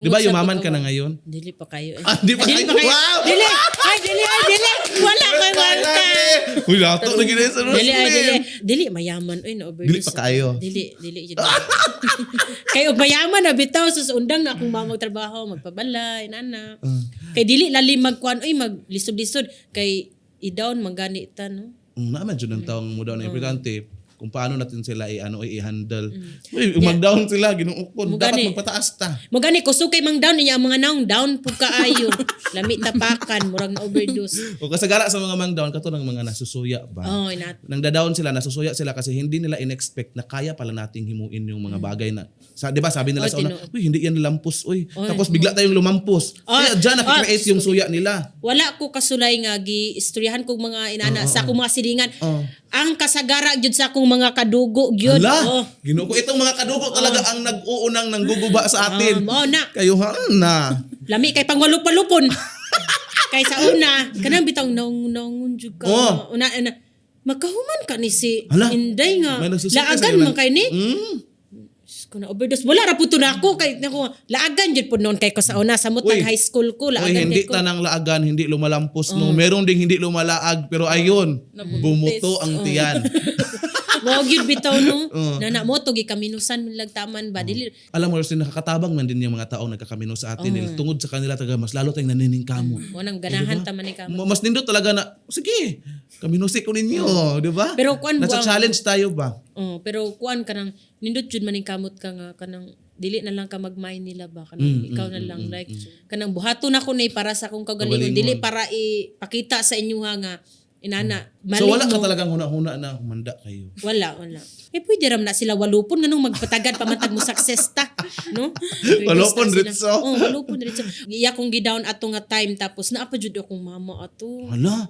Di ba Ngutsa yumaman ko ka na kawa. ngayon? Dili pa kayo. Ah, di pa kayo? Wow! Dili! Ay, dili! Wala kay Marta! Uy, lato na gina sa Dili, ay, dili. Roslyn. Dili, mayaman. Uy, na-overdose. Dili pa kayo. Dili. Yun. Kay mayaman na bitaw sus undang na akong mamang trabaho, magpabalay, nana. Kay dili lalim magkuan, uy, maglisod-lisod. Kay i-down manganita, no? Naman dyan ang taong mo daw na importante kung paano natin sila i-handle. Uy, mag-down sila, ginuukod. Dapat magpataas ta. Mo gani ko sukay mang down niya ang mga naong down pug kaayo. Lami tapakan murag na overdose. O kasagara sa mga mang-down, kato ng mga nasusuya ba? Oh, inat. Nang da-down sila, nasusuya sila kasi hindi nila in-expect na kaya pala nating himuin yung mga bagay na, di ba sabi nila sa una, uy, hindi yan lampos, uy. Tapos bigla tayong lumampos. Kaya dyan nakikreate yung suya nila. Wala ko kasulay nga gi-istoryahan kog mga inana sa akong mga silingan. Ang kasagara gyud sa akong mga kadugo gyud. Hala, Ginoo ko itong mga kadugo talaga ang nag-uunang nangguguba sa atin. Mao na. Kayo na. Lami kay pangwalupalupon. Kay sa una, kanang bitang naungon jud ka. Una magkahuman ka ni si Hala, Inday nga. may nagsusuka Laagan sa'yo man kay ni. Ko na overdose. Wala ra puto na ako kay nako laagan jud pud noon kay ko sa una samot Uy. high school ko Uy, laagan hindi kay ko. tanang laagan, hindi lumalampos. No, merong ding hindi lumalaag. Pero ayun, bumuto ang tiyan. Mo gyud bitaw no. Nana mo to gikaminusan man lagtaman ba dili. Alam mo, Roslyn, nakakatabang man din yung mga taong nagkakamino sa atin. Tungod sa kanila talaga, mas lalo tayong naniningkamo. Wanang ganahan ta man ni ka. Mas nindot talaga na, sige, kaminusi ko ninyo, di ba? Pero kuan Nasa buang- challenge tayo ba? Pero kuan kanang nindot jud maning kamot ka nga kanang dili na lang ka magmay nila ba kanang ikaw na lang like kanang buhaton ako ni para sa akong kagalingon Kagalingon. dili para ipakita sa inyo ha nga inana mali So wala ka mo. talagang huna-huna na humanda kayo. Wala. Eh pwede ram na sila walupon nganong magpatagad pamantag mo success ta, no? Walupon Release na sila. ritso. Walupon ritso. Iya kong gidown ato nga time tapos naa pa jud akong mama ato. Hala.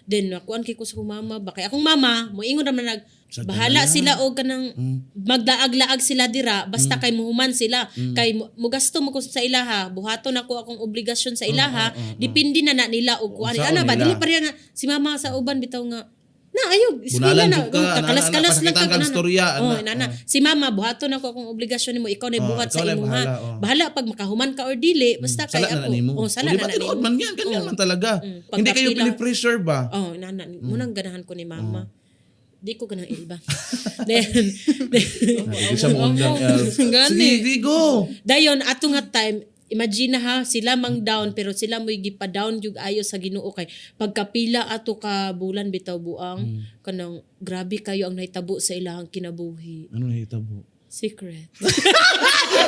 Then nakuan kay ko sa akong mama ba kay akong mama moingon ra man Sa bahala dala. sila og kanang maglaag-laag sila dira basta kay muhuman sila kay mugasto mo ko sa ilaha buhaton ako akong obligasyon sa ilaha depende na nila og kuan Unsaon ana ba nila? dili pa rin nga si mama sa uban bitaw nga na ayog eskwela Bunalan na jud ka, kakalas-kalas lang napakita kang storya, ana. nana si mama buhaton ako akong obligasyon nimo ikaw na buhat ikaw sa na imo bahala, ha bahala pag makahuman ka or dili basta kay Sala na ako nimo. sala Di ba na tinuod nimo man yan? Ganyan man talaga. Hindi kayo Pagkapila. pinipressure ba? nana munang ganahan ko ni mama di ko ganang ilba then Hindi siya mo undang, Elf. Sige, go! dayon ato nga time imagine ha sila mang down pero sila mo'y gipa-down jud ayo sa Ginoo kay pagkapila ato ka bulan bitaw buang kanang grabe kayo ang nahitabo sa ilahang kinabuhi Ano nahitabo? secret